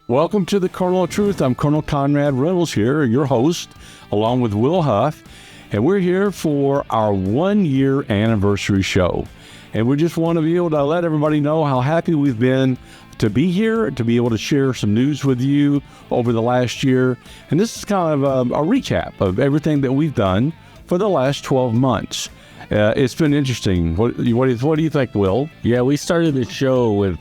Welcome to the Kernel of Truth. I'm Colonel Conrad Reynolds here, your host, along with Will Huff, and we're here for our 1-year anniversary show. And we just want to be able to let everybody know how happy we've been to be here, to be able to share some news with you over the last year. And this is kind of a recap of everything that we've done for the last 12 months. It's been interesting. What do you think, Will? Yeah, we started the show with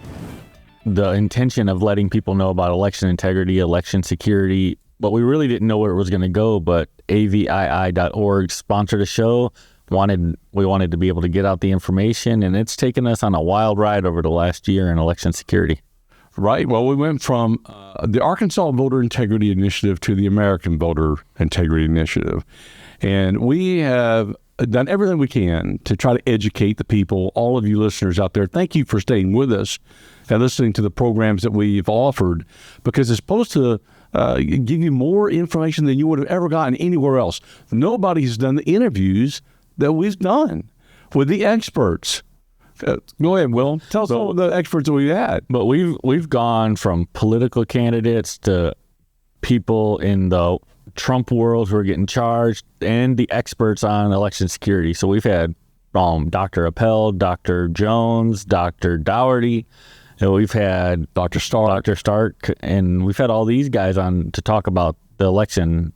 the intention of letting people know about election integrity, election security, but we really didn't know where it was going to go. But avii.org sponsored a show. We wanted to be able to get out the information, and it's taken us on a wild ride over the last year in election security. Right. Well, we went from the Arkansas Voter Integrity Initiative to the American Voter Integrity Initiative. And we have done everything we can to try to educate the people, all of you listeners out there. Thank you for staying with us and listening to the programs that we've offered, because it's supposed to give you more information than you would have ever gotten anywhere else. Nobody's done the interviews that we've done with the experts. Go ahead, Will. Tell us all the experts that we had. But we've gone from political candidates to people in the Trump world who are getting charged, and the experts on election security. So we've had Dr. Appel, Dr. Jones, Dr. Dougherty, and we've had Dr. Stark, and we've had all these guys on to talk about the election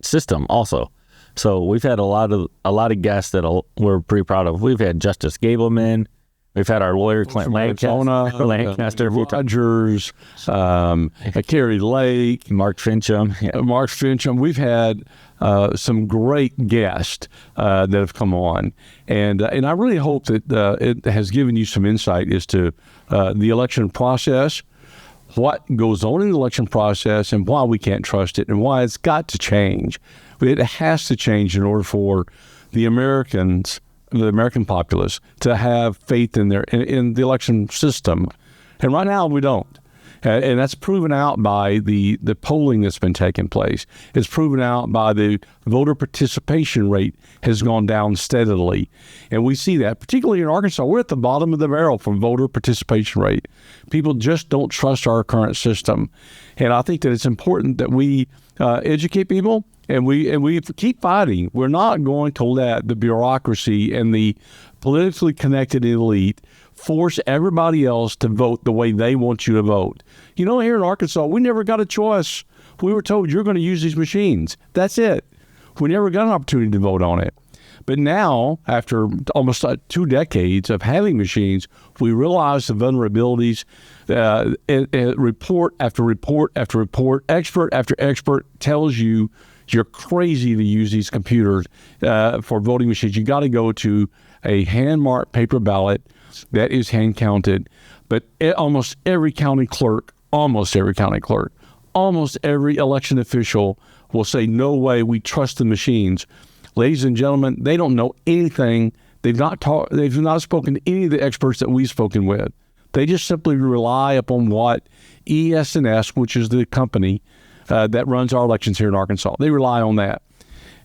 system also. So we've had a lot of guests that we're pretty proud of. We've had Justice Gableman. We've had our lawyer, Clint Lancaster, Rogers, Carrie Lake, Mark Fincham. Yeah. Mark Fincham. We've had some great guests that have come on. And I really hope that it has given you some insight as to the election process, what goes on in the election process, and why we can't trust it, and why it's got to change. It has to change in order for the American populace to have faith in the election system. And right now we don't. And that's proven out by the polling that's been taking place. It's proven out by the voter participation rate has gone down steadily. And we see that, particularly in Arkansas. We're at the bottom of the barrel from voter participation rate. People just don't trust our current system. And I think that it's important that we educate people, and we keep fighting. We're not going to let the bureaucracy and the politically connected elite force everybody else to vote the way they want you to vote. You know, here in Arkansas, we never got a choice. We were told you're going to use these machines. That's it. We never got an opportunity to vote on it. But now, after almost 2 decades of having machines, we realize the vulnerabilities. Report after report after report, expert after expert tells you you're crazy to use these computers for voting machines. You got to go to a hand-marked paper ballot that is hand-counted. But almost every county clerk, almost every election official will say, no way, we trust the machines. Ladies and gentlemen, they don't know anything. They've not spoken to any of the experts that we've spoken with. They just simply rely upon what ES&S, which is the company that runs our elections here in Arkansas. They rely on that.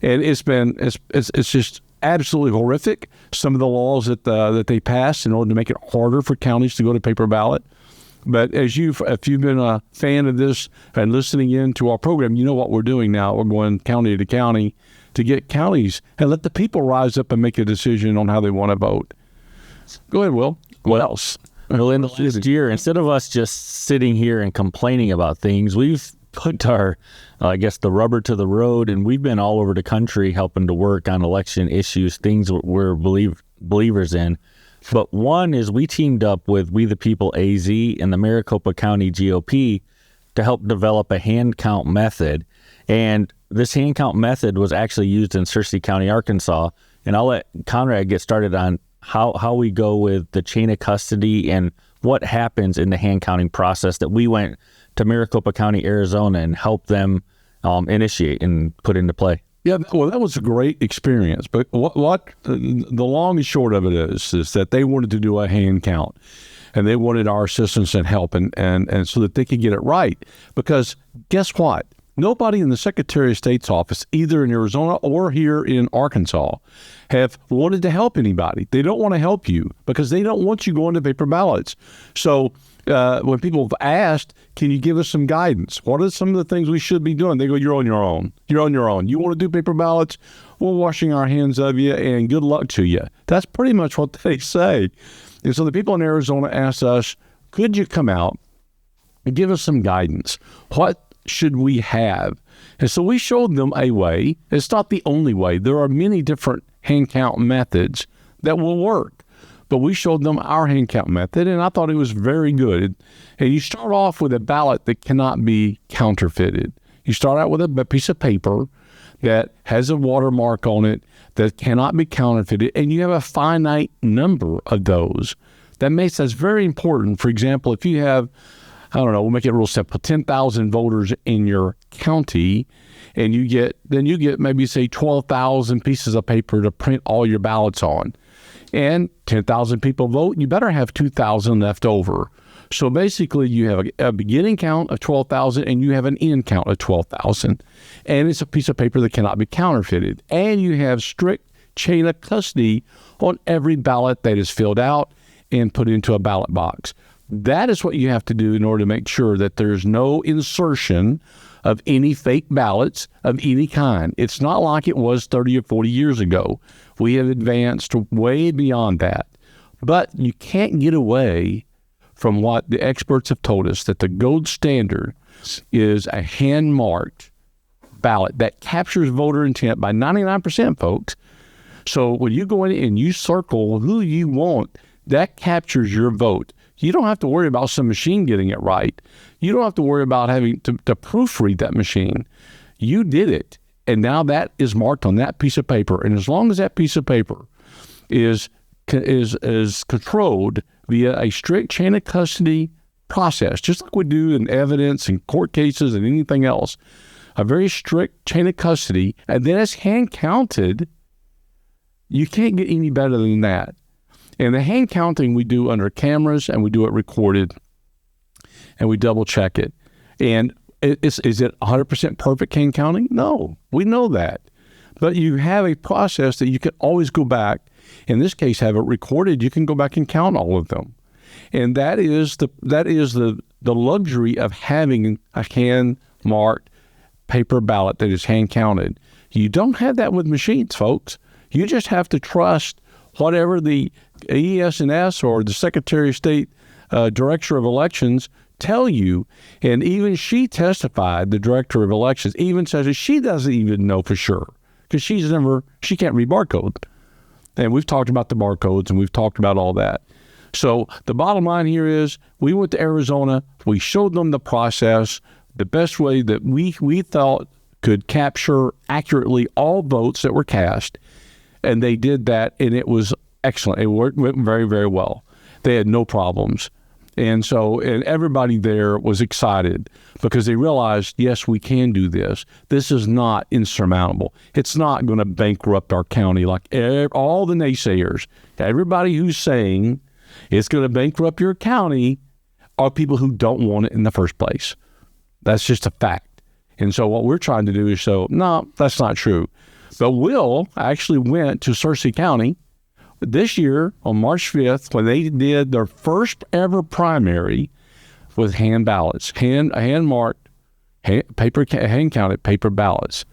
And it's just absolutely horrific, some of the laws that they passed in order to make it harder for counties to go to paper ballot. But if you've been a fan of this and listening in to our program, you know what we're doing now. We're going county to county to get counties and let the people rise up and make a decision on how they want to vote. Go ahead, Will. What else? Well, in the last year, instead of us just sitting here and complaining about things, we've put our, the rubber to the road, and we've been all over the country helping to work on election issues, things we're believers in. But one is we teamed up with We the People AZ and the Maricopa County GOP to help develop a hand count method. And this hand count method was actually used in Searcy County, Arkansas. And I'll let Conrad get started on how we go with the chain of custody and what happens in the hand counting process that we went to Maricopa County, Arizona, and helped them initiate and put into play. Yeah, well, that was a great experience. But what the long and short of it is that they wanted to do a hand count, and they wanted our assistance and help, and so that they could get it right. Because guess what? Nobody in the Secretary of State's office, either in Arizona or here in Arkansas, have wanted to help anybody. They don't want to help you because they don't want you going to paper ballots. So when people have asked, can you give us some guidance? What are some of the things we should be doing? They go, you're on your own. You're on your own. You want to do paper ballots? We're washing our hands of you, and good luck to you. That's pretty much what they say. And so the people in Arizona asked us, could you come out and give us some guidance? What should we have? And so we showed them a way. It's not the only way. There are many different hand count methods that will work. But we showed them our hand count method, and I thought it was very good. And you start off with a ballot that cannot be counterfeited. You start out with a piece of paper that has a watermark on it that cannot be counterfeited, and you have a finite number of those. That's very important. For example, if you have, I don't know, we'll make it real simple, 10,000 voters in your county, and you get maybe say 12,000 pieces of paper to print all your ballots on, and 10,000 people vote, you better have 2,000 left over. So basically you have a beginning count of 12,000 and you have an end count of 12,000. And it's a piece of paper that cannot be counterfeited. And you have strict chain of custody on every ballot that is filled out and put into a ballot box. That is what you have to do in order to make sure that there's no insertion of any fake ballots of any kind. It's not like it was 30 or 40 years ago. We have advanced way beyond that. But you can't get away from what the experts have told us, that the gold standard is a hand-marked ballot that captures voter intent by 99%, folks. So when you go in and you circle who you want, that captures your vote. You don't have to worry about some machine getting it right. You don't have to worry about having to proofread that machine. You did it, and now that is marked on that piece of paper. And as long as that piece of paper is controlled via a strict chain of custody process, just like we do in evidence and court cases and anything else, a very strict chain of custody, and then it's hand counted, you can't get any better than that. And the hand counting we do under cameras, and we do it recorded, and we double check it. And is it 100% perfect hand counting? No, we know that. But you have a process that you can always go back, in this case, have it recorded. You can go back and count all of them. And that is the luxury of having a hand-marked paper ballot that is hand counted. You don't have that with machines, folks. You just have to trust whatever the ES&S or the Secretary of State Director of Elections tell you. And even she testified, the Director of Elections, even says that she doesn't even know for sure because she can't read barcode. And we've talked about the barcodes and we've talked about all that. So the bottom line here is we went to Arizona. We showed them the process, the best way that we thought could capture accurately all votes that were cast. And they did that, and it was excellent. It went very, very well. They had no problems. And everybody there was excited because they realized, yes, we can do this. This is not insurmountable. It's not going to bankrupt our county like all the naysayers. Everybody who's saying it's going to bankrupt your county are people who don't want it in the first place. That's just a fact. And so what we're trying to do is show, no, that's not true. But Will actually went to Searcy County this year on March 5th when they did their first ever primary with hand ballots, hand-marked, hand-counted paper ballots.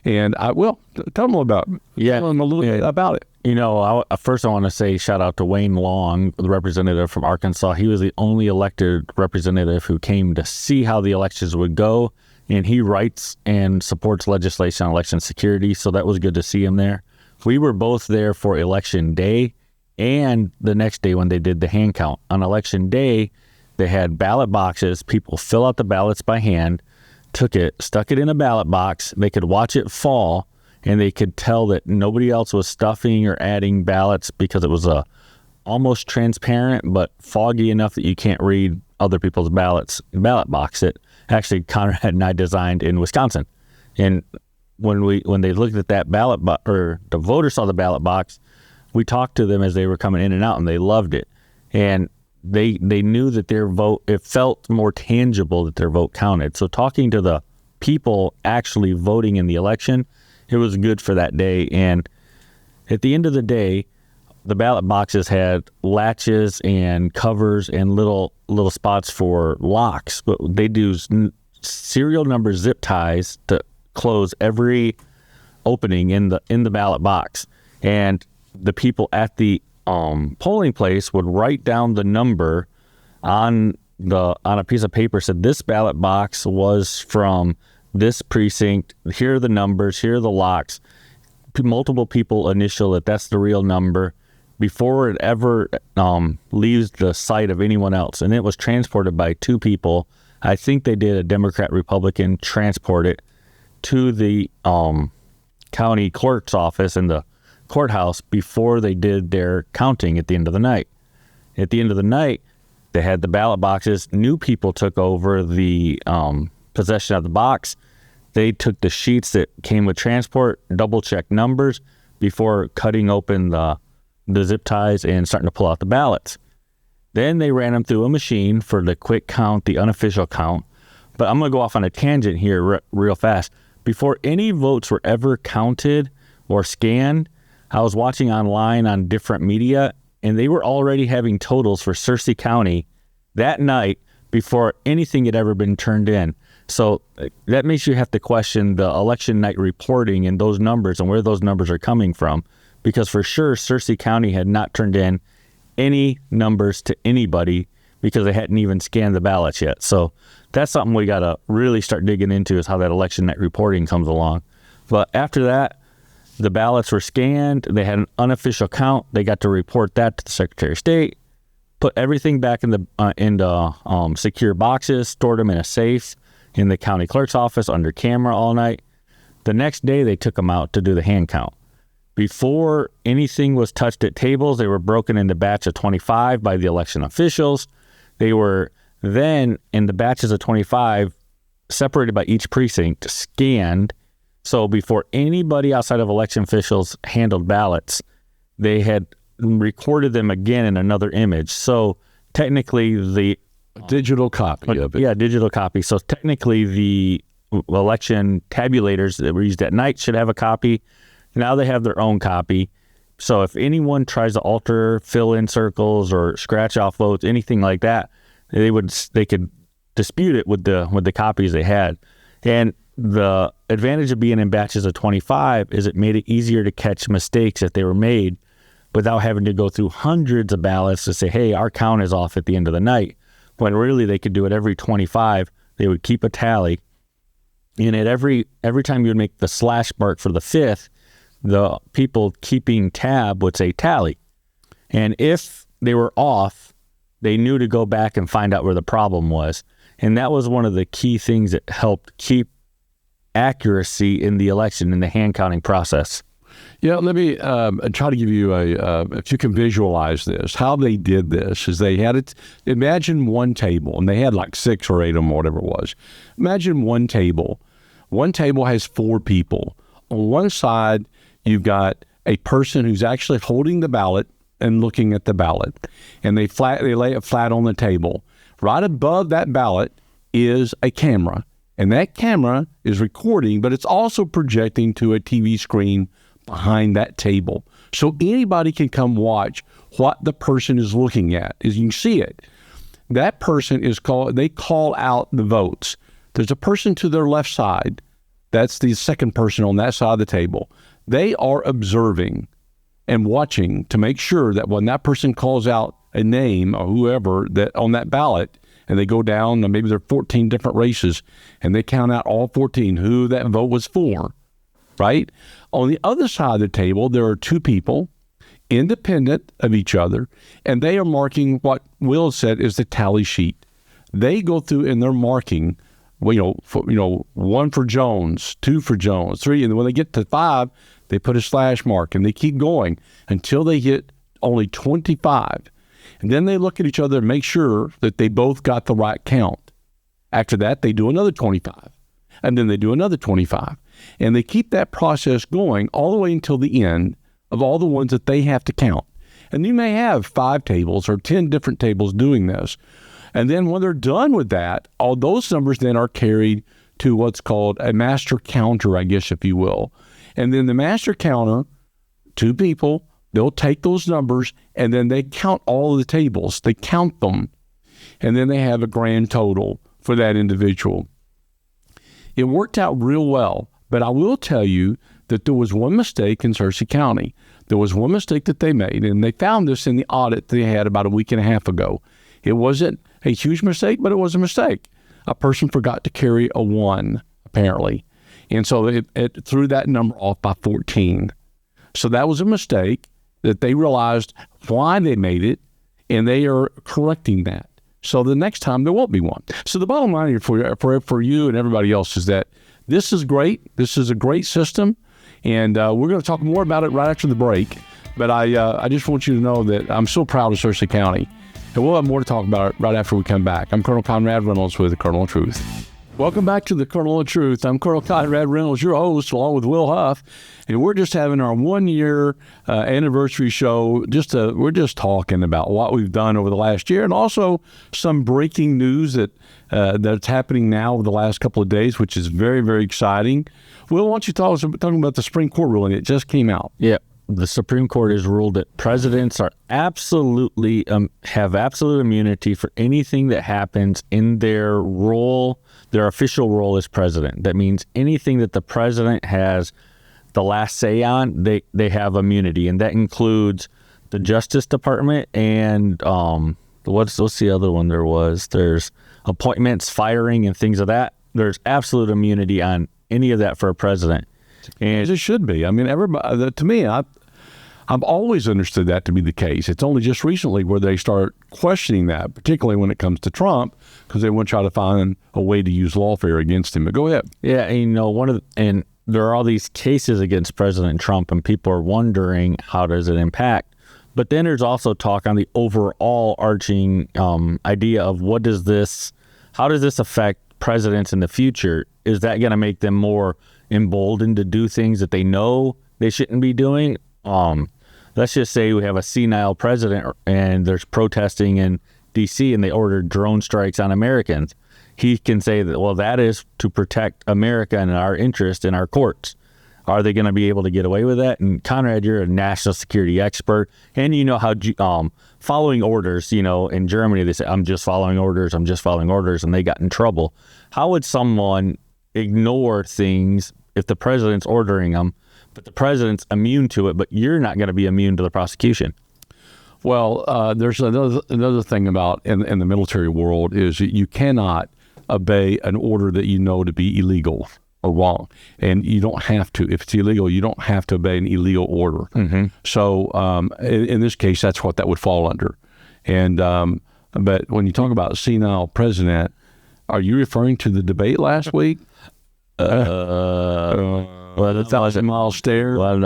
And I will tell them about it. Yeah. Tell them a little bit about it. You know, first I want to say shout out to Wayne Long, the representative from Arkansas. He was the only elected representative who came to see how the elections would go. And he writes and supports legislation on election security, so that was good to see him there. We were both there for election day and the next day when they did the hand count. On election day, they had ballot boxes. People fill out the ballots by hand, took it, stuck it in a ballot box. They could watch it fall, and they could tell that nobody else was stuffing or adding ballots because it was almost transparent but foggy enough that you can't read other people's ballot box. It actually Conrad and I designed in Wisconsin. And when they looked at that ballot or the voters saw the ballot box, we talked to them as they were coming in and out, and they loved it. And they knew that their vote, it felt more tangible that their vote counted. So talking to the people actually voting in the election, it was good for that day. And at the end of the day, the ballot boxes had latches and covers and little spots for locks, but they do serial number zip ties to close every opening in the ballot box. And the people at the polling place would write down the number on a piece of paper, said this ballot box was from this precinct. Here are the numbers. Here are the locks. Multiple people initial it. That's the real number before it ever leaves the sight of anyone else. And it was transported by two people. I think they did a Democrat, Republican, transport it to the county clerk's office in the courthouse before they did their counting at the end of the night. At the end of the night, they had the ballot boxes. New people took over the possession of the box. They took the sheets that came with transport, double-checked numbers before cutting open the zip ties and starting to pull out the ballots. Then they ran them through a machine for the quick count, the unofficial count. But I'm going to go off on a tangent here real fast. Before any votes were ever counted or scanned, I was watching online on different media, and they were already having totals for Searcy County that night before anything had ever been turned in. So that makes you have to question the election night reporting and those numbers and where those numbers are coming from, because for sure Searcy County had not turned in any numbers to anybody because they hadn't even scanned the ballots yet. So that's something we got to really start digging into, is how that election night reporting comes along. But after that, the ballots were scanned. They had an unofficial count. They got to report that to the Secretary of State, put everything back in the secure boxes, stored them in a safe in the county clerk's office under camera all night. The next day, they took them out to do the hand count. Before anything was touched at tables, they were broken into batch of 25 by the election officials. They were then, in the batches of 25, separated by each precinct, scanned. So before anybody outside of election officials handled ballots, they had recorded them again in another image. So technically the digital copy of it. Yeah, digital copy. So technically the election tabulators that were used at night should have a copy. Now they have their own copy. So if anyone tries to alter, fill in circles, or scratch off votes, anything like that, they could dispute it with the copies they had. And the advantage of being in batches of 25 is it made it easier to catch mistakes if they were made without having to go through hundreds of ballots to say, hey, our count is off at the end of the night. When really they could do it every 25. They would keep a tally. And at every time you would make the slash mark for the fifth, the people keeping tab would say tally. And if they were off, they knew to go back and find out where the problem was. And that was one of the key things that helped keep accuracy in the election, in the hand counting process. Yeah, let me try to give you if you can visualize this, how they did this is they had it, imagine one table, and they had like 6 or 8 of them, or whatever it was. Imagine one table. One table has 4 people. On one side, you've got a person who's actually holding the ballot and looking at the ballot, and they lay it flat on the table. Right above that ballot is a camera, and that camera is recording, but it's also projecting to a TV screen behind that table. So anybody can come watch what the person is looking at, as you can see it. That person they call out the votes. There's a person to their left side. That's the second person on that side of the table. They are observing and watching to make sure that when that person calls out a name or whoever that on that ballot, and they go down, maybe there are 14 different races, and they count out all 14 who that vote was for, right? On the other side of the table, there are 2 people independent of each other, and they are marking what Will said is the tally sheet. They go through and they're marking, 1 for Jones, 2 for Jones, 3, and when they get to 5, they put a slash mark, and they keep going until they hit only 25. And then they look at each other and make sure that they both got the right count. After that, they do another 25, and then they do another 25. And they keep that process going all the way until the end of all the ones that they have to count. And you may have 5 tables or 10 different tables doing this. And then when they're done with that, all those numbers then are carried to what's called a master counter, I guess, if you will. And then the master counter, 2 people, They'll take those numbers and then they count all of the tables. They count them, and then they have a grand total for that individual. It worked out real well, but I will tell you that there was one mistake in Searcy County. There was one mistake that they made, and they found this in the audit they had about a week and a half ago. It wasn't a huge mistake, but it was a mistake. A person forgot to carry a 1, apparently. And so it threw that number off by 14. So that was a mistake that they realized why they made it, and they are correcting that. So the next time there won't be one. So the bottom line here for you and everybody else is that this is great. This is a great system, and we're going to talk more about it right after the break. But I just want you to know that I'm so proud of Searcy County, and we'll have more to talk about right after we come back. I'm Colonel Conrad Reynolds with the Colonel of Truth. Welcome back to the Colonel of Truth. I'm Colonel Conrad Reynolds, your host, along with Will Huff, and we're just having our 1-year anniversary show. We're just talking about what we've done over the last year, and also some breaking news that's happening now over the last couple of days, which is very, very exciting. Will, why don't you talking about the Supreme Court ruling? It just came out. Yeah. The Supreme Court has ruled that presidents are absolutely have absolute immunity for anything that happens in their role, their official role as president. That means anything that the president has the last say on, they have immunity, and that includes the Justice Department and what's the other one there was? There's appointments, firing, and things of that. There's absolute immunity on any of that for a president. And it should be. I mean, everybody. To me, I've always understood that to be the case. It's only just recently where they start questioning that, particularly when it comes to Trump, because they want to try to find a way to use lawfare against him. But go ahead. Yeah, and there are all these cases against President Trump, and people are wondering how does it impact. But then there's also talk on the overall arching idea of how does this affect presidents in the future? Is that going to make them more emboldened to do things that they know they shouldn't be doing? Let's just say we have a senile president and there's protesting in D.C. and they ordered drone strikes on Americans. He can say that, well, that is to protect America and our interest in our courts. Are they going to be able to get away with that? And Conrad, you're a national security expert, and you know how following orders, in Germany, they say, I'm just following orders, and they got in trouble. How would someone ignore things if the president's ordering them, but the president's immune to it, but you're not going to be immune to the prosecution? Well, there's another thing about in the military world is that you cannot obey an order that you know to be illegal or wrong, and you don't have to. If it's illegal, you don't have to obey an illegal order. Mm-hmm. So in this case, that's what that would fall under. And but when you talk about a senile president, are you referring to the debate last week? Well, the 1,000-mile stare. Well,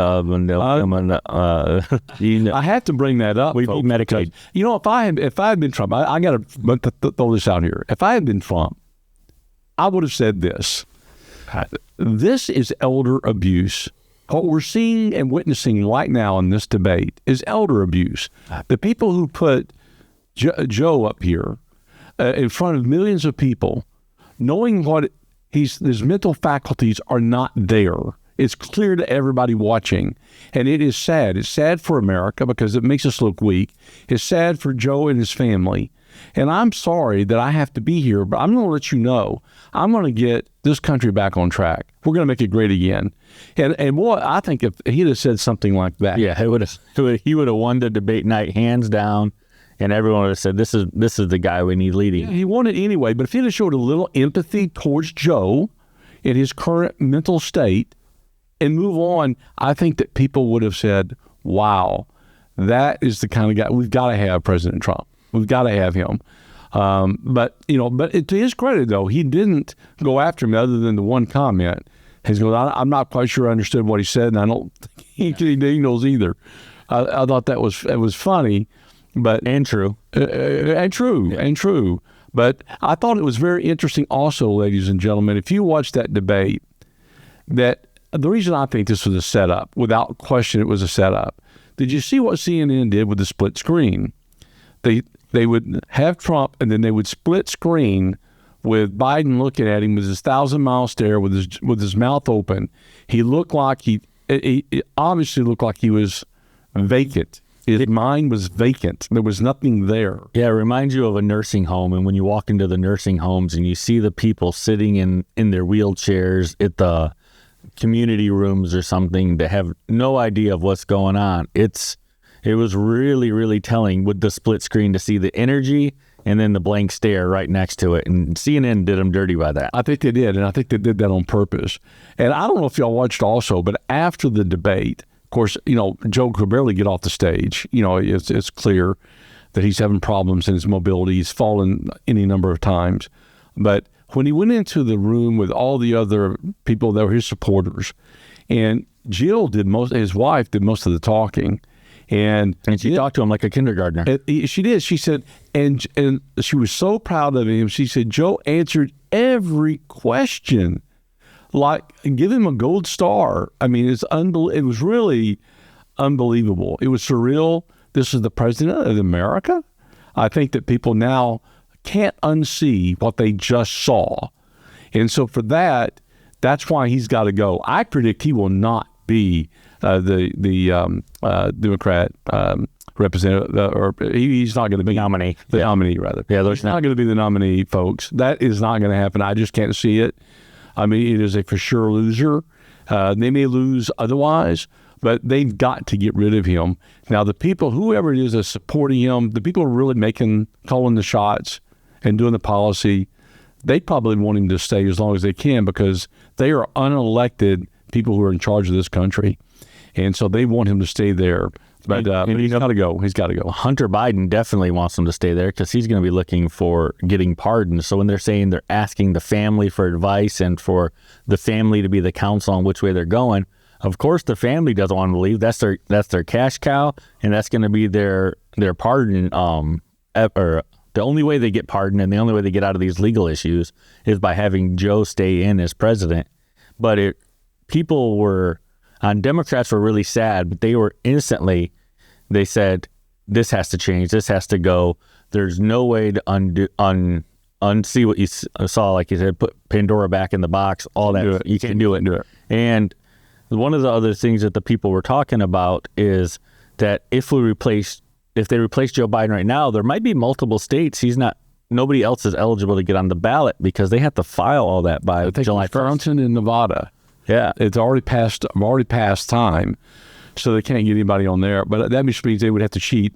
I have to bring that up. We need Medicaid. If I had been Trump, I got to throw this out here. If I had been Trump, I would have said this. This is elder abuse. What we're seeing and witnessing right now in this debate is elder abuse. The people who put Joe up here in front of millions of people, knowing what his mental faculties are not there. It's clear to everybody watching, and it is sad. It's sad for America because it makes us look weak. It's sad for Joe and his family, and I'm sorry that I have to be here, but I'm going to let you know I'm going to get this country back on track. We're going to make it great again. And boy, I think if he'd have said something like that, yeah, he would have won the debate night hands down. And everyone would have said, this is the guy we need leading. Yeah, he won it anyway, but if he'd have showed a little empathy towards Joe in his current mental state and move on, I think that people would have said, wow, that is the kind of guy. We've got to have President Trump. We've got to have him. But to his credit, though, he didn't go after him other than the one comment. He goes, I'm not quite sure I understood what he said, and I don't think he knows either. I thought it was funny. And true. But I thought it was very interesting also, ladies and gentlemen, if you watch that debate, that the reason I think this was a setup, without question it was a setup, did you see what CNN did with the split screen? They would have Trump, and then they would split screen with Biden looking at him with his 1,000-mile stare, with his mouth open. He looked like he obviously looked like he was vacant. His mind was vacant. There was nothing there. Yeah, it reminds you of a nursing home. And when you walk into the nursing homes and you see the people sitting in their wheelchairs at the community rooms or something that have no idea of what's going on, it was really, really telling with the split screen to see the energy and then the blank stare right next to it. And CNN did them dirty by that. I think they did, and I think they did that on purpose. And I don't know if y'all watched also, but after the debate, of course, Joe could barely get off the stage. It's clear that he's having problems in his mobility. He's fallen any number of times. But when he went into the room with all the other people that were his supporters, and Jill his wife did most of the talking. And she talked to him like a kindergartner. She did. She said, and she was so proud of him. She said, Joe answered every question. Like, give him a gold star. I mean, it was really unbelievable. It was surreal. This is the president of America. I think that people now can't unsee what they just saw. And so for that's why he's got to go. I predict he will not be the Democrat representative, or he's not going to be nominee. The nominee, rather. Yeah, he's not going to be the nominee, folks. That is not going to happen. I just can't see it. I mean, it is a for sure loser. They may lose otherwise, but they've got to get rid of him. Now, the people, whoever it is that's supporting him, the people who are really calling the shots and doing the policy, they probably want him to stay as long as they can, because they are unelected people who are in charge of this country. And so they want him to stay there. But he's got to go. He's got to go. Hunter Biden definitely wants him to stay there because he's going to be looking for getting pardoned. So when they're saying they're asking the family for advice and for the family to be the counsel on which way they're going, of course the family doesn't want to leave. That's their cash cow, and that's going to be their pardon. Or the only way they get pardoned and the only way they get out of these legal issues is by having Joe stay in as president. But Democrats were really sad, but they said, this has to change. This has to go. There's no way to unsee what you saw. Like you said, put Pandora back in the box, all that. You can't do it. And one of the other things that the people were talking about is that if they replace Joe Biden right now, there might be multiple states nobody else is eligible to get on the ballot because they have to file all that by July 1st. Wisconsin and Nevada. Yeah, it's already past time, so they can't get anybody on there. But that means they would have to cheat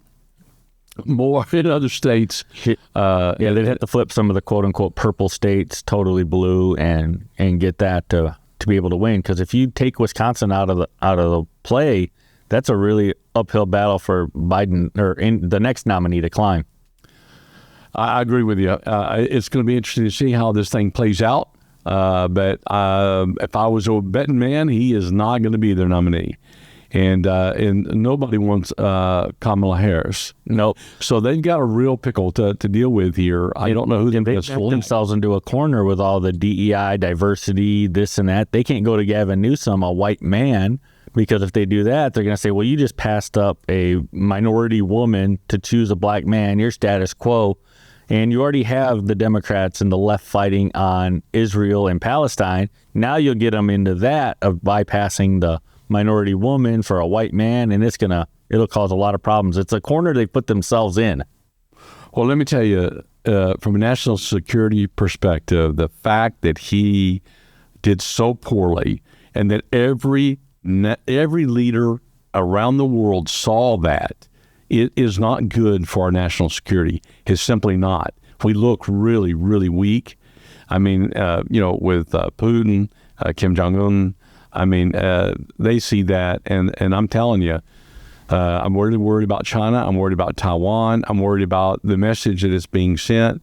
more in other states. They'd have to flip some of the quote unquote purple states totally blue and get that to be able to win. Because if you take Wisconsin out of the play, that's a really uphill battle for Biden or the next nominee to climb. I agree with you. It's going to be interesting to see how this thing plays out. But if I was a betting man, he is not going to be their nominee. And nobody wants Kamala Harris. No. So they've got a real pickle to deal with here. I don't know who they backed themselves into a corner with all the DEI, diversity, this and that. They can't go to Gavin Newsom, a white man, because if they do that, they're going to say, well, you just passed up a minority woman to choose a black man. Your status quo. And you already have the Democrats and the left fighting on Israel and Palestine. Now you'll get them into that of bypassing the minority woman for a white man, and it'll cause a lot of problems. It's a corner they put themselves in. Well, let me tell you, from a national security perspective, the fact that he did so poorly and that every leader around the world saw that, it is not good for our national security. It's simply not. We look really, really weak. I mean, with Putin, Kim Jong-un, I mean, they see that. And I'm telling you, I'm really worried about China. I'm worried about Taiwan. I'm worried about the message that is being sent.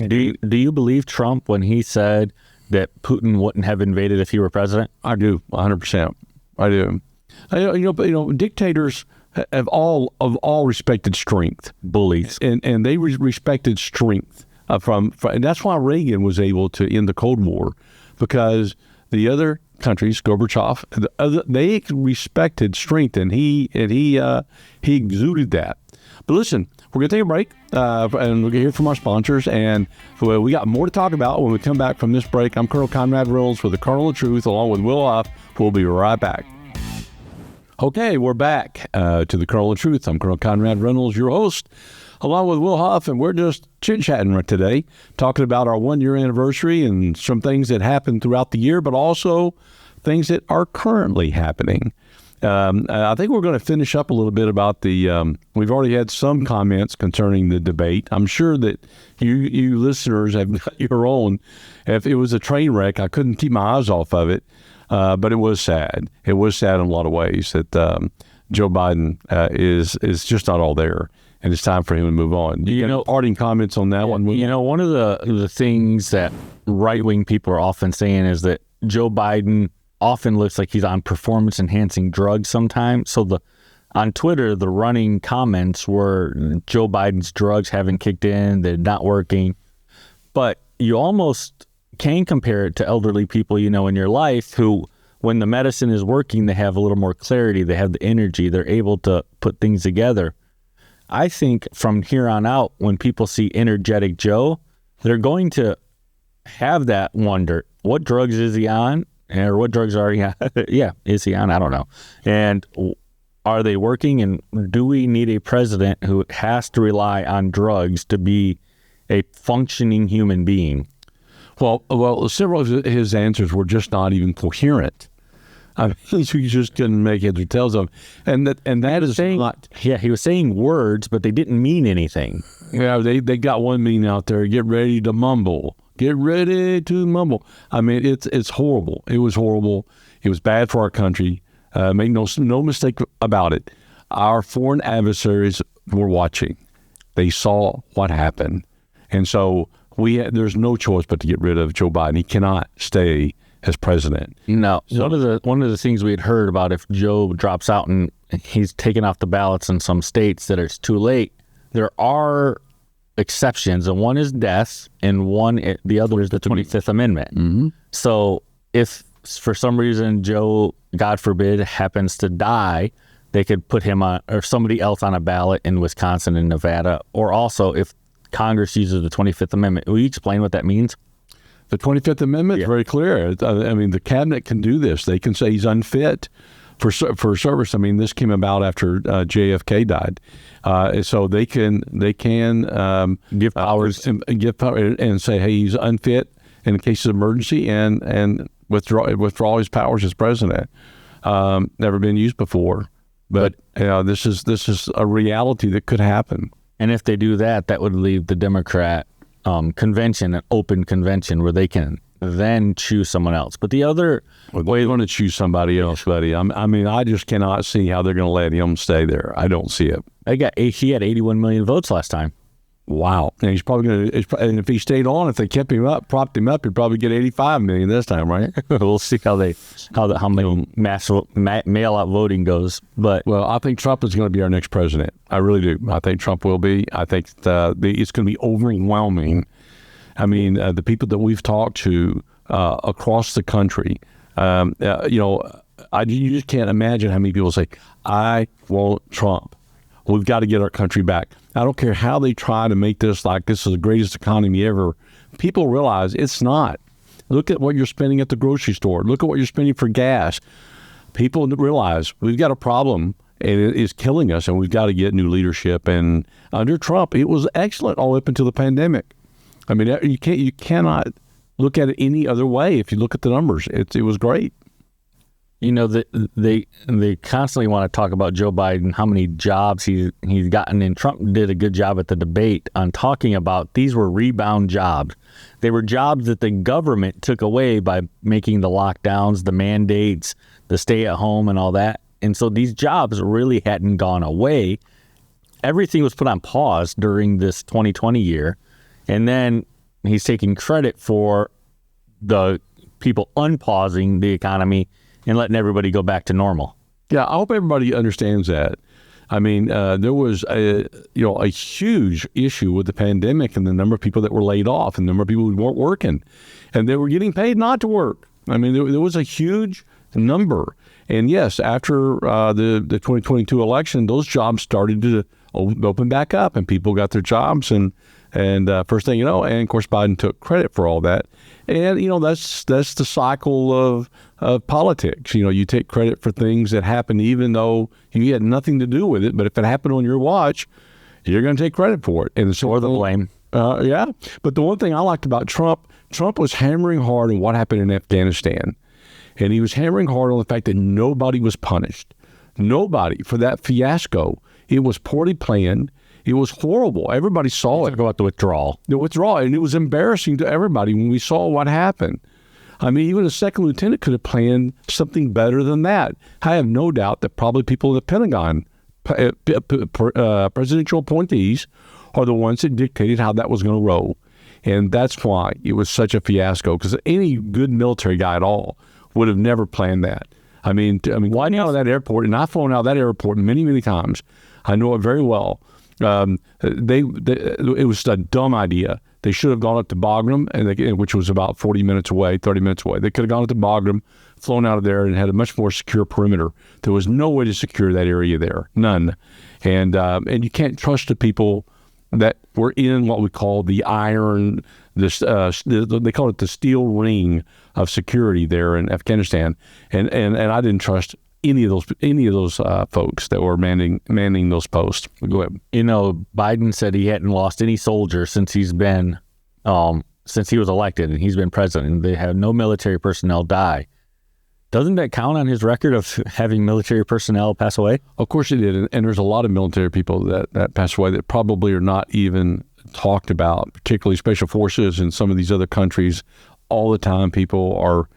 Do you believe Trump when he said that Putin wouldn't have invaded if he were president? I do, 100%. I do. Dictators have all respected strength. Bullies. And they respected strength from and that's why Reagan was able to end the Cold War, because the other countries, Gorbachev, they respected strength, and he exuded that. But listen, we're going to take a break, and we're going to hear from our sponsors, and we got more to talk about when we come back from this break. I'm Colonel Conrad Reynolds with the Colonel of Truth, along with Will Huff. We'll be right back. Okay, we're back to the Kernel of Truth. I'm Colonel Conrad Reynolds, your host, along with Will Huff, and we're just chit-chatting today, talking about our one-year anniversary and some things that happened throughout the year, but also things that are currently happening. I think we're going to finish up a little bit about the, we've already had some comments concerning the debate. I'm sure that you listeners have got your own. If it was a train wreck, I couldn't keep my eyes off of it. But it was sad. It was sad in a lot of ways that Joe Biden is just not all there, and it's time for him to move on. You know, parting comments on that one? You know, one of the things that right-wing people are often saying is that Joe Biden often looks like he's on performance-enhancing drugs sometimes. So on Twitter, the running comments were Joe Biden's drugs haven't kicked in, they're not working. But you almost can compare it to elderly people, you know, in your life who, when the medicine is working, they have a little more clarity, they have the energy, they're able to put things together. I think from here on out, when people see energetic Joe, they're going to have that wonder, what drugs is he on? Or what drugs are he on? Yeah, is he on? I don't know. And are they working? And do we need a president who has to rely on drugs to be a functioning human being? Well, several of his answers were just not even coherent. I mean, he just couldn't make heads or tails of them. And that is not... Yeah, he was saying words, but they didn't mean anything. Yeah, they got one meme out there, get ready to mumble. Get ready to mumble. I mean, it's horrible. It was horrible. It was bad for our country. Make no mistake about it. Our foreign adversaries were watching. They saw what happened. And so there's no choice but to get rid of Joe Biden. He cannot stay as president. No. One of the things we had heard about, if Joe drops out and he's taken off the ballots in some states, that it's too late. There are exceptions, and one is death, and the other is the 25th Amendment. Mm-hmm. So if for some reason Joe, God forbid, happens to die, they could put him on, or somebody else on a ballot in Wisconsin and Nevada. Or also, if Congress uses the 25th Amendment. Will you explain what that means? The 25th Amendment is very clear. I mean, the cabinet can do this. They can say he's unfit for service. I mean, this came about after JFK died, so they can give powers give power and say, hey, he's unfit in case of emergency, and withdraw his powers as president. Never been used before, but this is a reality that could happen. And if they do that, that would leave the Democrat convention, an open convention, where they can then choose someone else. But the other way they're going to choose somebody else, buddy. I mean, I just cannot see how they're going to let him stay there. I don't see it. He had 81 million votes last time. Wow. And he's probably going to, and if he stayed on, if they kept him up, propped him up, he'd probably get 85 million this time, right? We'll see how many mail out voting goes. But I think Trump is going to be our next president. I really do. I think Trump will be. I think it's going to be overwhelming. I mean, the people that we've talked to across the country, you just can't imagine how many people say, I want Trump. We've got to get our country back. I don't care how they try to make this like this is the greatest economy ever. People realize it's not. Look at what you're spending at the grocery store. Look at what you're spending for gas. People realize we've got a problem and it is killing us, and we've got to get new leadership. And under Trump, it was excellent all up until the pandemic. I mean, you cannot look at it any other way. If you look at the numbers, it was great. You know, they constantly want to talk about Joe Biden, how many jobs he's gotten, and Trump did a good job at the debate on talking about these were rebound jobs. They were jobs that the government took away by making the lockdowns, the mandates, the stay at home and all that. And so these jobs really hadn't gone away. Everything was put on pause during this 2020 year. And then he's taking credit for the people unpausing the economy and letting everybody go back to normal. Yeah, I hope everybody understands that. I mean, there was a huge issue with the pandemic and the number of people that were laid off and the number of people who weren't working, and they were getting paid not to work. I mean, there was a huge number. And yes, after the 2022 election, those jobs started to open back up, and people got their jobs, and And first thing you know, and of course Biden took credit for all that. And that's the cycle of politics. You take credit for things that happen even though you had nothing to do with it. But if it happened on your watch, you're going to take credit for it. And so, or the blame. Yeah. But the one thing I liked about Trump was hammering hard on what happened in Afghanistan. And he was hammering hard on the fact that nobody was punished. Nobody for that fiasco. It was poorly planned. It was horrible. Everybody saw it. Talk about the withdrawal. And it was embarrassing to everybody when we saw what happened. I mean, even a second lieutenant could have planned something better than that. I have no doubt that probably people in the Pentagon, presidential appointees, are the ones that dictated how that was going to roll. And that's why it was such a fiasco, because any good military guy at all would have never planned that. I mean, flying out of that airport, and I've flown out of that airport many, many times. I know it very well. It was a dumb idea. They should have gone up to Bagram, which was about 30 minutes away. They could have gone up to Bagram, flown out of there, and had a much more secure perimeter. There was no way to secure that area there, none. And you can't trust the people that were in what we call the iron, they call it the steel ring of security there in Afghanistan. And I didn't trust any of those folks that were manning those posts. Go ahead. Biden said he hadn't lost any soldiers since he's been since he was elected and he's been president. And they have no military personnel die. Doesn't that count on his record of having military personnel pass away? Of course it did, and there's a lot of military people that pass away that probably are not even talked about, particularly special forces in some of these other countries. All the time, people are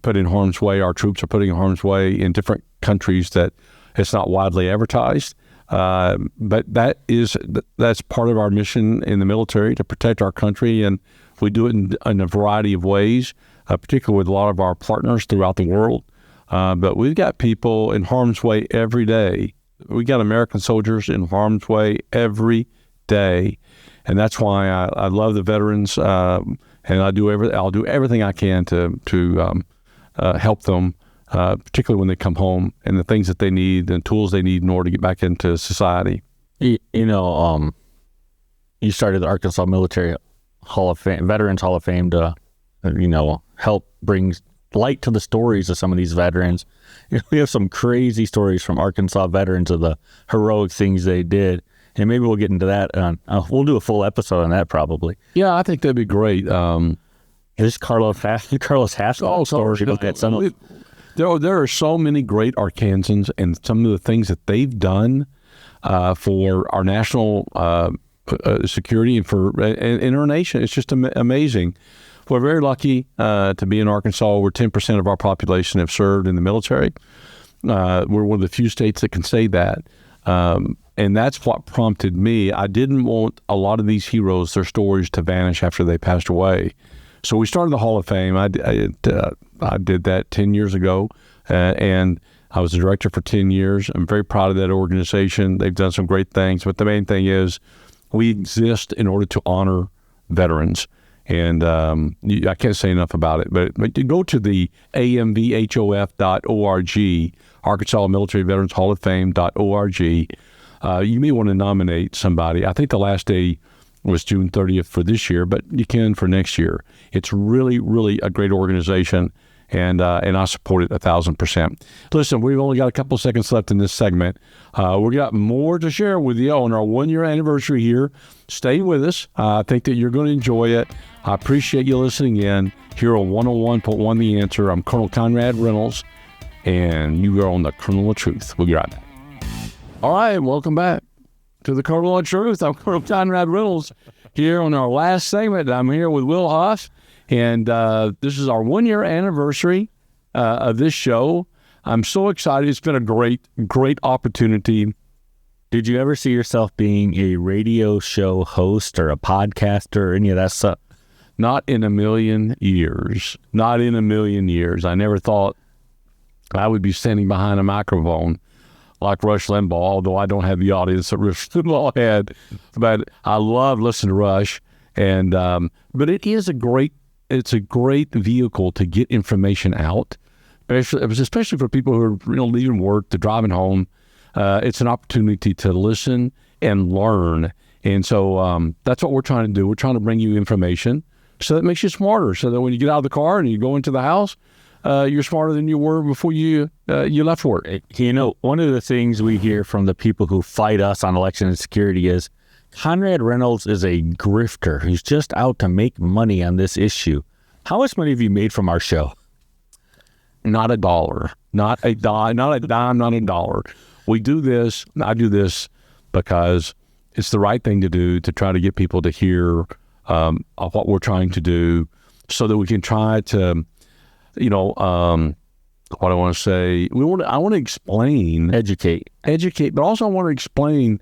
put in harm's way. Our troops are put in harm's way in different countries that it's not widely advertised. But that's part of our mission in the military, to protect our country, and we do it in a variety of ways, particularly with a lot of our partners throughout the world. But we've got people in harm's way every day. We got American soldiers in harm's way every day, and that's why I love the veterans. And I'll do everything I can to help them, particularly when they come home, and the things that they need and tools they need in order to get back into society. You started the Arkansas Military Hall of Fame, Veterans Hall of Fame, to help bring light to the stories of some of these veterans. We have some crazy stories from Arkansas veterans of the heroic things they did. And maybe we'll get into that. We'll do a full episode on that probably. Yeah, I think that'd be great. There's Carlos Haskell story. There are so many great Arkansans, and some of the things that they've done for our national security and in our nation. It's just amazing. We're very lucky to be in Arkansas. Over 10% of our population have served in the military. We're one of the few states that can say that. And that's what prompted me. I didn't want a lot of these heroes, their stories, to vanish after they passed away. So we started the Hall of Fame. I did that 10 years ago, and I was the director for 10 years. I'm very proud of that organization. They've done some great things, but the main thing is we exist in order to honor veterans. And I can't say enough about it, but you go to the amvhof.org, Arkansas Military Veterans Hall of Fame.org. You may want to nominate somebody. I think the last day was June 30th for this year, but you can for next year. It's really, really a great organization, and I support it 1,000%. Listen, we've only got a couple seconds left in this segment. We got more to share with you on our 1-year anniversary here. Stay with us. I think that you're going to enjoy it. I appreciate you listening in here on 101.1 The Answer. I'm Colonel Conrad Reynolds, and you are on the Kernel of Truth. We'll be right back. All right, welcome back to the Kernel of Truth. I'm Colonel Conrad Reynolds here on our last segment. I'm here with Will Huff, and this is our 1-year anniversary of this show. I'm so excited. It's been a great, great opportunity. Did you ever see yourself being a radio show host or a podcaster or any of that stuff? Not in a million years. Not in a million years. I never thought I would be standing behind a microphone like Rush Limbaugh, although I don't have the audience that Rush Limbaugh had. But I love listening to Rush. And but it is a great vehicle to get information out, especially for people who are leaving work, to driving home. It's an opportunity to listen and learn. And so that's what we're trying to do. We're trying to bring you information so that makes you smarter, so that when you get out of the car and you go into the house, you're smarter than you were before you left work. One of the things we hear from the people who fight us on election and security is Conrad Reynolds is a grifter. He's just out to make money on this issue. How much money have you made from our show? Not a dollar, not a dime, not a dollar. We do this, I do this because it's the right thing to do to try to get people to hear what we're trying to do so that we can try to, what I want to say, I want to explain. Educate, but also I want to explain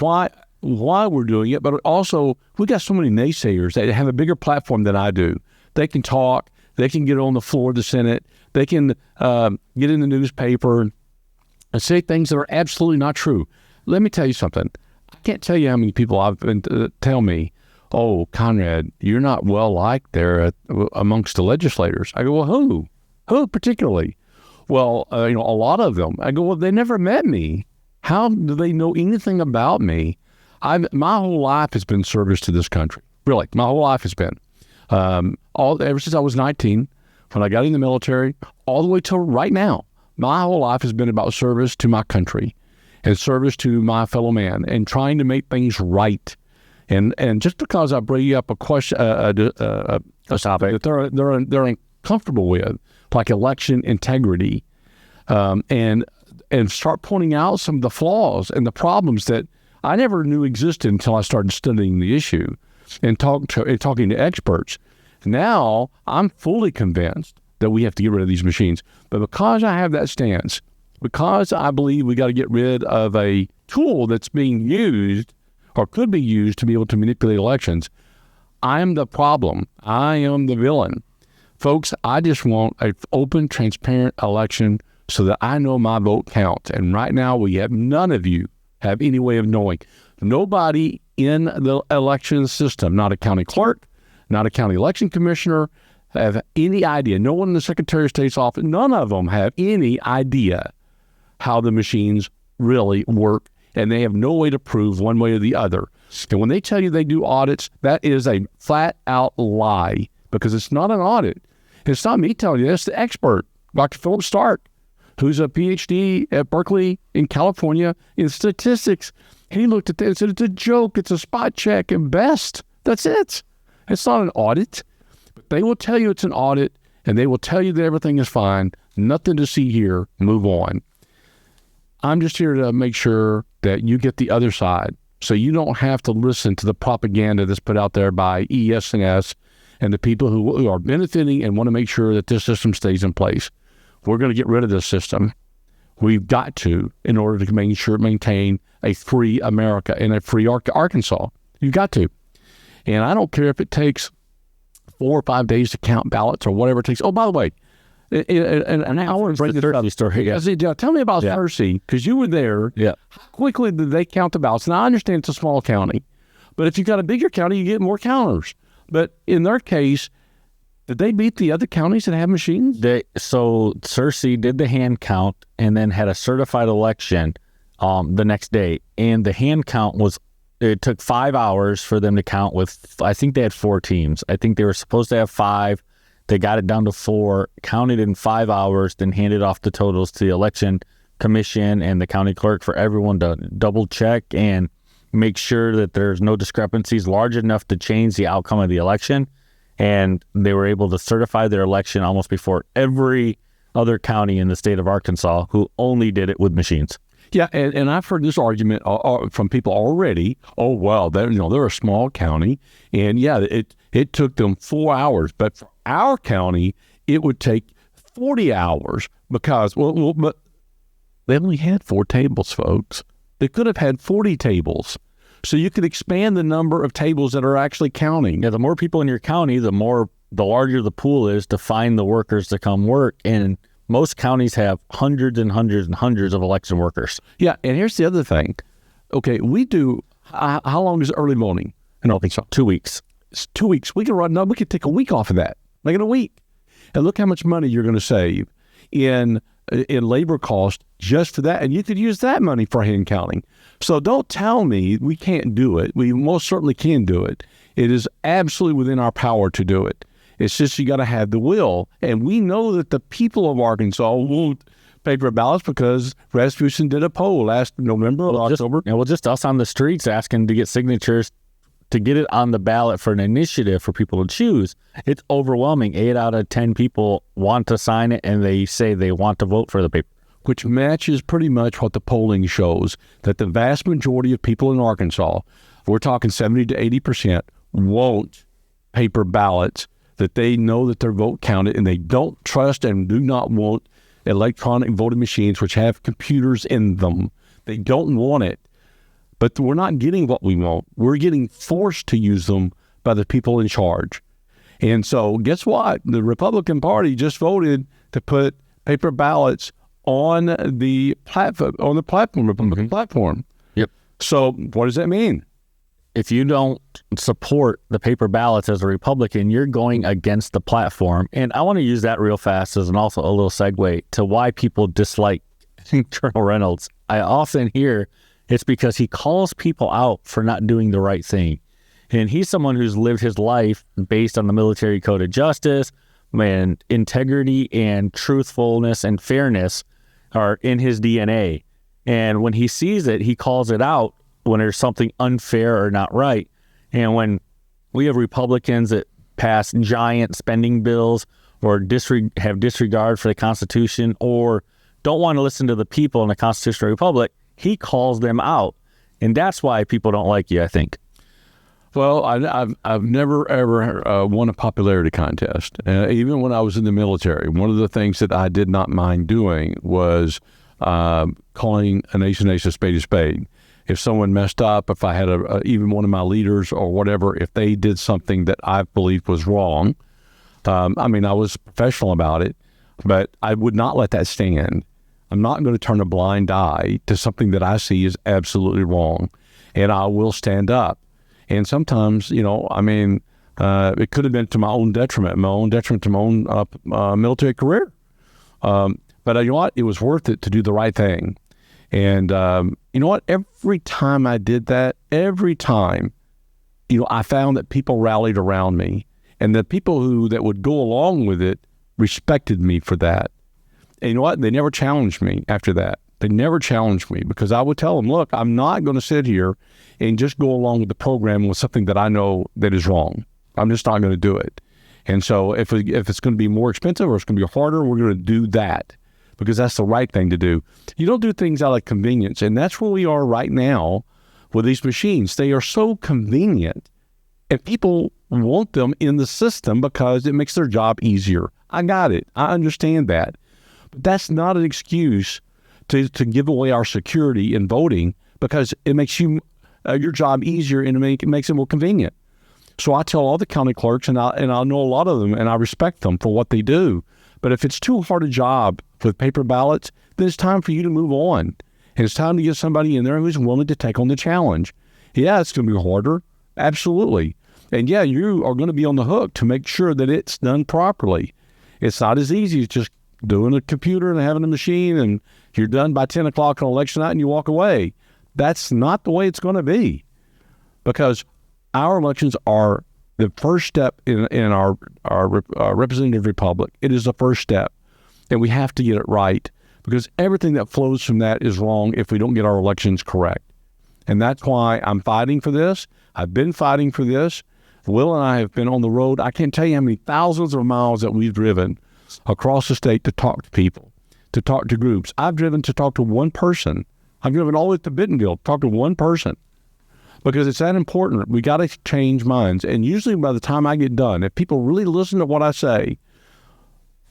why we're doing it, but also we got so many naysayers that have a bigger platform than I do. They can talk, they can get on the floor of the Senate, they can get in the newspaper and say things that are absolutely not true. Let me tell you something. I can't tell you how many people I've been tell me, "Oh, Conrad, you're not well liked there amongst the legislators." I go, "Well, who? Who particularly?" "Well, a lot of them." I go, "Well, they never met me. How do they know anything about me?" My whole life has been service to this country. Really, my whole life has been. Ever since I was 19, when I got in the military, all the way till right now, my whole life has been about service to my country and service to my fellow man and trying to make things right. And just because I bring up a question, a topic that they're uncomfortable with, like election integrity, and start pointing out some of the flaws and the problems that I never knew existed until I started studying the issue and talking to experts. Now I'm fully convinced that we have to get rid of these machines. But because I have that stance, because I believe we got to get rid of a tool that's being used or could be used to be able to manipulate elections, I am the problem. I am the villain. Folks, I just want an open, transparent election so that I know my vote counts. And right now, none of you have any way of knowing. Nobody in the election system, not a county clerk, not a county election commissioner, have any idea. No one in the Secretary of State's office, none of them have any idea how the machines really work, and they have no way to prove one way or the other. And when they tell you they do audits, that is a flat-out lie, because it's not an audit. It's not me telling you, it's the expert, Dr. Philip Stark, who's a PhD at Berkeley in California in statistics. He looked at that and said, it's a joke, it's a spot check at best. That's it. It's not an audit. But they will tell you it's an audit, and they will tell you that everything is fine, nothing to see here, move on. I'm just here to make sure that you get the other side, so you don't have to listen to the propaganda that's put out there by ES&S and the people who are benefiting and want to make sure that this system stays in place. We're going to get rid of this system. We've got to, in order to maintain a free America and a free Arkansas. You've got to. And I don't care if it takes 4 or 5 days to count ballots or whatever it takes. Oh, by the way, an hour and bring the story. Yeah. Tell me about Searcy, because you were there. Yeah. How quickly did they count the ballots? Now, I understand it's a small county, but if you've got a bigger county, you get more counters. But in their case, did they beat the other counties that have machines? So Searcy did the hand count and then had a certified election the next day. And the hand count it took 5 hours for them to count with, I think they had 4 teams. I think they were supposed to have 5. They got it down to 4, counted in 5 hours, then handed off the totals to the election commission and the county clerk for everyone to double check and make sure that there's no discrepancies large enough to change the outcome of the election. And they were able to certify their election almost before every other county in the state of Arkansas who only did it with machines. Yeah, and I've heard this argument from people already. Oh, well, they're a small county, and yeah, it took them 4 hours. But for our county, it would take 40 hours because but they only had 4 tables, folks. They could have had 40 tables, so you could expand the number of tables that are actually counting. Yeah, the more people in your county, the larger the pool is to find the workers to come work. And most counties have hundreds and hundreds and hundreds of election workers. Yeah, and here's the other thing. Okay, we do, how long is early voting? I don't think so. 2 weeks. It's 2 weeks. We could take a week off of that. Make it a week. And look how much money you're going to save in in labor cost just for that. And you could use that money for hand counting. So don't tell me we can't do it. We most certainly can do it. It is absolutely within our power to do it. It's just you got to have the will. And we know that the people of Arkansas won't paper ballots because Rasmussen did a poll last November or October. Just us on the streets asking to get signatures to get it on the ballot for an initiative for people to choose. It's overwhelming. 8 out of 10 people want to sign it, and they say they want to vote for the paper. Which matches pretty much what the polling shows, that the vast majority of people in Arkansas, we're talking 70 to 80%, want paper ballots, that they know that their vote counted, and they don't trust and do not want electronic voting machines which have computers in them. They don't want it. But we're not getting what we want. We're getting forced to use them by the people in charge. And so guess what? The Republican Party just voted to put paper ballots on the platform, Republican platform. Yep. So what does that mean? If you don't support the paper ballots as a Republican, you're going against the platform. And I want to use that real fast as also a little segue to why people dislike Colonel Reynolds. I often hear it's because he calls people out for not doing the right thing. And he's someone who's lived his life based on the military code of justice, and integrity and truthfulness and fairness are in his DNA. And when he sees it, he calls it out when there's something unfair or not right. And when we have Republicans that pass giant spending bills or have disregard for the Constitution or don't want to listen to the people in the constitutional republic, he calls them out. And that's why people don't like you, I think. Well, I've never, ever won a popularity contest. Even when I was in the military, one of the things that I did not mind doing was calling a nation a spade. If someone messed up, if I had even one of my leaders or whatever, if they did something that I believed was wrong, I was professional about it, but I would not let that stand. I'm not going to turn a blind eye to something that I see is absolutely wrong, and I will stand up. And sometimes, it could have been to my own detriment to my own military career. But you know what? It was worth it to do the right thing. And you know what? Every time I did that, I found that people rallied around me, and the people that would go along with it respected me for that. And you know what? They never challenged me after that. They never challenged me because I would tell them, look, I'm not going to sit here and just go along with the program with something that I know that is wrong. I'm just not going to do it. And so if it's going to be more expensive or it's going to be harder, we're going to do that because that's the right thing to do. You don't do things out of convenience. And that's where we are right now with these machines. They are so convenient and people want them in the system because it makes their job easier. I got it. I understand that. But that's not an excuse to give away our security in voting because it makes your job easier and it makes it more convenient. So I tell all the county clerks, and I know a lot of them, and I respect them for what they do. But if it's too hard a job with paper ballots, then it's time for you to move on. And it's time to get somebody in there who's willing to take on the challenge. Yeah, it's going to be harder. Absolutely. And yeah, you are going to be on the hook to make sure that it's done properly. It's not as easy as just doing a computer and having a machine and you're done by 10 o'clock on election night and you walk away. That's not the way it's going to be, because our elections are the first step in our representative republic. It is the first step, and we have to get it right because everything that flows from that is wrong if we don't get our elections correct. And that's why I'm fighting for this. I've been fighting for this. Will and I have been on the road. I can't tell you how many thousands of miles that we've driven across the state to talk to people, to talk to groups. I've driven to talk to one person. I've driven all the way to Bentonville to talk to one person because it's that important. We got to change minds. And usually by the time I get done, if people really listen to what I say,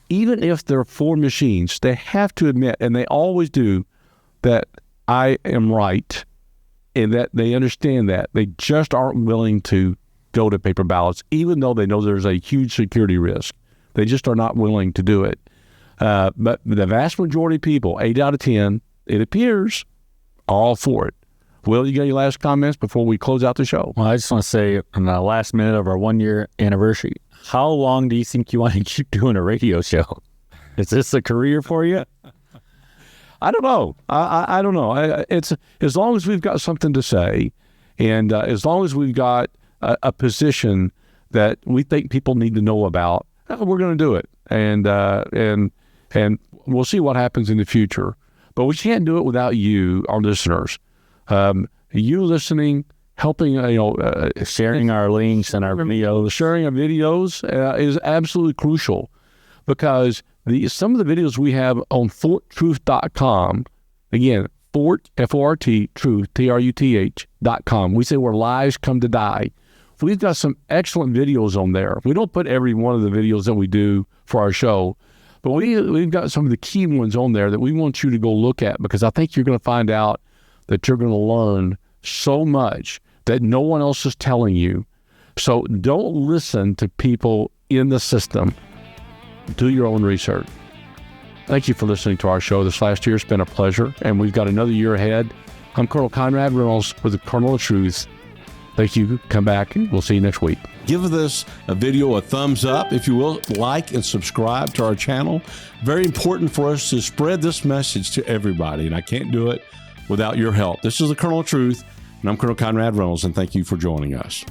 even if they're for machines, they have to admit, and they always do, that I am right and that they understand that. They just aren't willing to go to paper ballots, even though they know there's a huge security risk. They just are not willing to do it. But the vast majority of people, 8 out of 10, it appears, are all for it. Will, you got your last comments before we close out the show? Well, I just want to say, in the last minute of our 1-year anniversary, how long do you think you want to keep doing a radio show? Is this a career for you? I don't know. I don't know. It's as long as we've got something to say, and as long as we've got a position that we think people need to know about, we're going to do it. And we'll see what happens in the future. But we can't do it without you, our listeners. You listening, helping, sharing our links and our videos. Sharing our videos is absolutely crucial, because some of the videos we have on forttruth.com, again, Fort, F-O-R-T, truth, T-R-U-T-H.com. We say where lives come to die. We've got some excellent videos on there. We don't put every one of the videos that we do for our show, but we've got some of the key ones on there that we want you to go look at, because I think you're going to find out that you're going to learn so much that no one else is telling you. So don't listen to people in the system. Do your own research. Thank you for listening to our show this last year. It's been a pleasure, and we've got another year ahead. I'm Colonel Conrad Reynolds with the Colonel of Truth. Thank you. Come back, and we'll see you next week. Give this video a thumbs up, if you will. Like and subscribe to our channel. Very important for us to spread this message to everybody, and I can't do it without your help. This is the Colonel of Truth, and I'm Colonel Conrad Reynolds, and thank you for joining us.